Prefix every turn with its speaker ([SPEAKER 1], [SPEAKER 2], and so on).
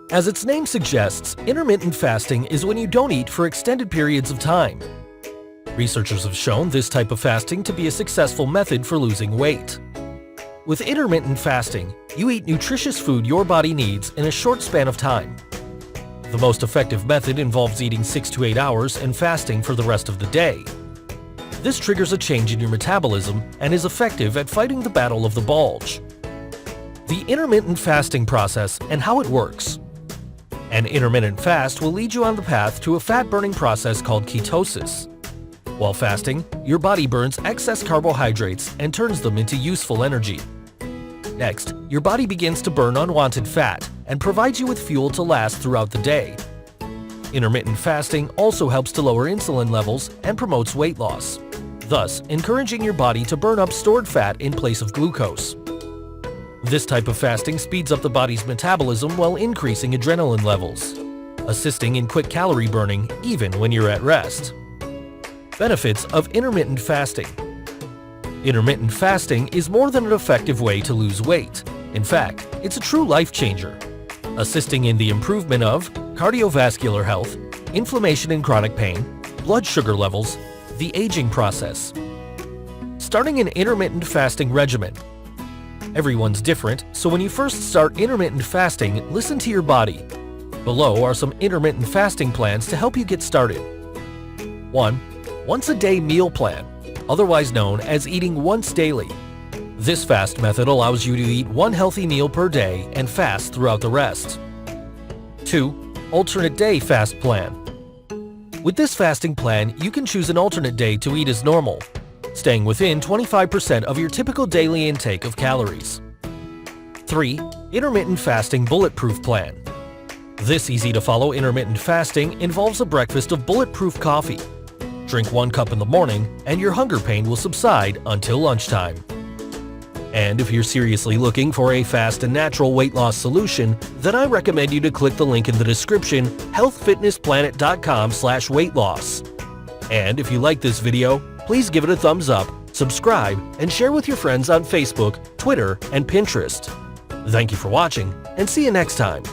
[SPEAKER 1] As its name suggests, intermittent fasting is when you don't eat for extended periods of time. Researchers have shown this type of fasting to be a successful method for losing weight. With intermittent fasting, you eat nutritious food your body needs in a short span of time. The most effective method involves eating 6 to 8 hours and fasting for the rest of the day. This triggers a change in your metabolism and is effective at fighting the battle of the bulge. The intermittent fasting process and how it works. An intermittent fast will lead you on the path to a fat-burning process called ketosis. While fasting, your body burns excess carbohydrates and turns them into useful energy. Next, your body begins to burn unwanted fat and provides you with fuel to last throughout the day. Intermittent fasting also helps to lower insulin levels and promotes weight loss, thus encouraging your body to burn up stored fat in place of glucose. This type of fasting speeds up the body's metabolism while increasing adrenaline levels, assisting in quick calorie burning even when you're at rest. Benefits of intermittent fasting. Intermittent fasting is more than an effective way to lose weight. In fact, it's a true life changer, assisting in the improvement of cardiovascular health, inflammation and chronic pain, blood sugar levels, the aging process. Starting an intermittent fasting regimen. Everyone's different, so when you first start intermittent fasting, listen to your body. Below are some intermittent fasting plans to help you get started. 1. Once-a-day meal plan, otherwise known as eating once daily. This fast method allows you to eat one healthy meal per day and fast throughout the rest. 2. Alternate day fast plan. With this fasting plan, you can choose an alternate day to eat as normal, staying within 25% of your typical daily intake of calories. 3. Intermittent fasting bulletproof plan. This easy-to-follow intermittent fasting involves a breakfast of bulletproof coffee. Drink 1 cup in the morning, and your hunger pain will subside until lunchtime. And if you're seriously looking for a fast and natural weight loss solution, then I recommend you to click the link in the description, HealthFitnessPlanet.com/weight-loss. And if you like this video, please give it a thumbs up, subscribe, and share with your friends on Facebook, Twitter, and Pinterest. Thank you for watching, and see you next time.